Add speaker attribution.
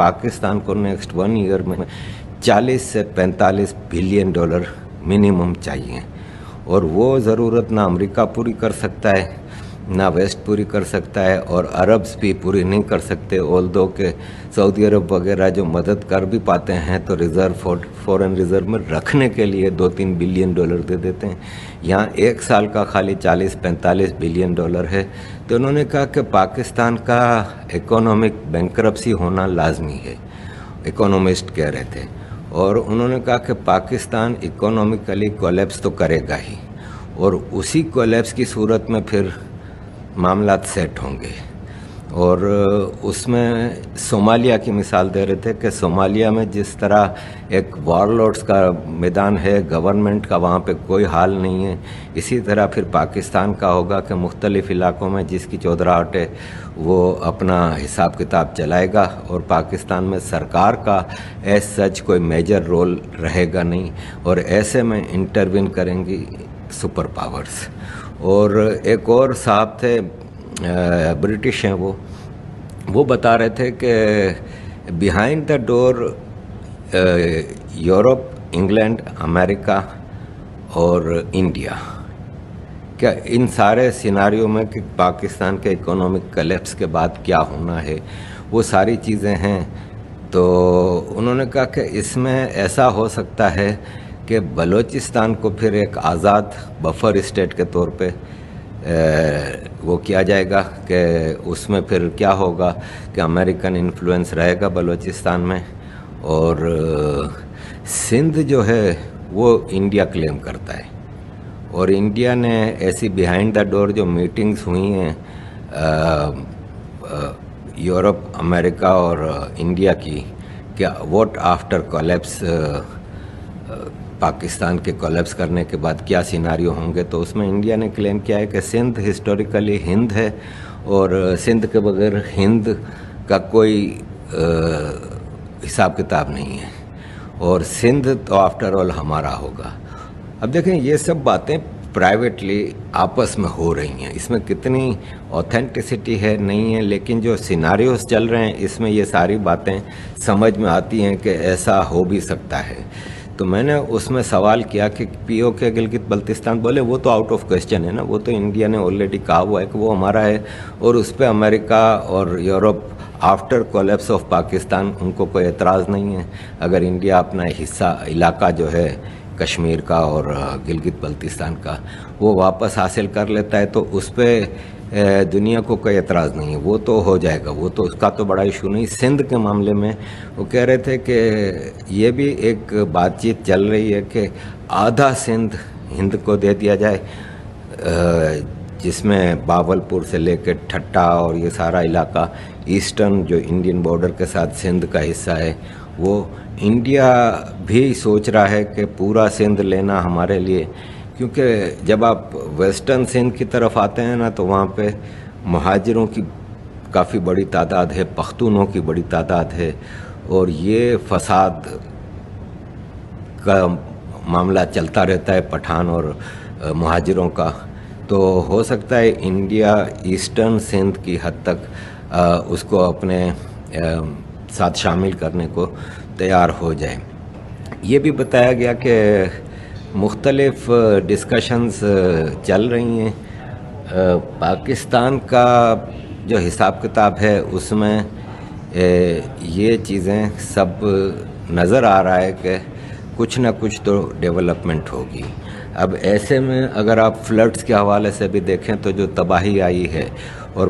Speaker 1: पाकिस्तान को next 1 year में 40 से 45 बिलियन डॉलर मिनिमम चाहिए, और वो ज़रूरत ना अमेरिका पूरी कर सकता है, ना वेस्ट पूरी कर सकता है, और अरब्स भी पूरी नहीं कर सकते। ऑल्दो के सऊदी अरब वगैरह जो मदद कर भी पाते हैं तो फॉरेन रिज़र्व में रखने के लिए 2-3 बिलियन डॉलर दे देते हैं। यहाँ 1 साल का खाली 40-45 बिलियन डॉलर है। तो उन्होंने कहा कि पाकिस्तान का इकोनॉमिक बैंकरप्सी होना लाजमी है, इकोनॉमिस्ट कह रहे थे। और उन्होंने कहा कि पाकिस्तान इकोनॉमिकली कोलैप्स तो करेगा ही, और उसी कोलैप्स की सूरत में फिर मामला सेट होंगे। और उसमें सोमालिया की मिसाल दे रहे थे कि सोमालिया में जिस तरह एक वॉरलॉर्ड्स का मैदान है, गवर्नमेंट का वहाँ पे कोई हाल नहीं है, इसी तरह फिर पाकिस्तान का होगा कि मुख्तलिफ़ इलाकों में जिसकी चौधराहट है वो अपना हिसाब किताब चलाएगा, और पाकिस्तान में सरकार का एज सच कोई मेजर रोल रहेगा नहीं, और ऐसे में इंटरवीन करेंगी सुपर पावर्स। और एक और साहब थे, ब्रिटिश हैं, वो बता रहे थे कि behind the door Europe, England, America और इंडिया, क्या इन सारे सिनारियों में कि पाकिस्तान के इकोनॉमिक कलेप्स के बाद क्या होना है, वो सारी चीज़ें हैं। तो उन्होंने कहा कि इसमें ऐसा हो सकता है कि बलूचिस्तान को फिर एक आज़ाद बफर स्टेट के तौर पे वो किया जाएगा, कि उसमें फिर क्या होगा कि अमेरिकन इन्फ्लुएंस रहेगा बलूचिस्तान में, और सिंध जो है वो इंडिया क्लेम करता है। और इंडिया ने ऐसी बिहाइंड द डोर जो मीटिंग्स हुई हैं यूरोप, अमेरिका और इंडिया की, क्या व्हाट आफ्टर कोलैप्स, पाकिस्तान के कोलैप्स करने के बाद क्या सिनारियो होंगे, तो उसमें इंडिया ने क्लेम किया है कि सिंध हिस्टोरिकली हिंद है, और सिंध के बगैर हिंद का कोई हिसाब किताब नहीं है, और सिंध तो आफ्टर ऑल हमारा होगा। अब देखें, ये सब बातें प्राइवेटली आपस में हो रही हैं, इसमें कितनी ऑथेंटिसिटी है नहीं है, लेकिन जो सिनारियोस चल रहे हैं इसमें ये सारी बातें समझ में आती हैं कि ऐसा हो भी सकता है। तो मैंने उसमें सवाल किया कि पीओके गिलगित बल्तिस्तान, बोले वो तो आउट ऑफ क्वेश्चन है ना, वो तो इंडिया ने ऑलरेडी कहा हुआ है कि वो हमारा है, और उस पर अमेरिका और Europe after collapse of Pakistan उनको कोई एतराज़ नहीं है। अगर इंडिया अपना हिस्सा, इलाका जो है कश्मीर का और गिलगित बल्तिस्तान का, वो वापस हासिल कर लेता है तो उस पर दुनिया को कोई एतराज़ नहीं है, वो तो हो जाएगा, वो तो उसका तो बड़ा इशू नहीं। सिंध के मामले में वो कह रहे थे कि ये भी एक बातचीत चल रही है कि आधा सिंध हिंद को दे दिया जाए, जिसमें बावलपुर से लेकर ठट्टा और ये सारा इलाका ईस्टर्न जो इंडियन बॉर्डर के साथ सिंध का हिस्सा है, वो इंडिया भी सोच रहा है कि पूरा सिंध लेना हमारे लिए, क्योंकि जब आप वेस्टर्न सिंध की तरफ आते हैं ना तो वहाँ पे महाजिरों की काफ़ी बड़ी तादाद है, पख्तूनों की बड़ी तादाद है, और ये फसाद का मामला चलता रहता है पठान और महाजिरों का। तो हो सकता है इंडिया ईस्टर्न सिंध की हद तक उसको अपने साथ शामिल करने को तैयार हो जाए। ये भी बताया गया कि मुख्तलिफ डिस्कशंस चल रही हैं। पाकिस्तान का जो हिसाब किताब है उसमें ये चीज़ें सब नज़र आ रहा है कि कुछ ना कुछ तो डेवलपमेंट होगी। अब ऐसे में अगर आप फ्लड्स के हवाले से भी देखें तो जो तबाही आई है और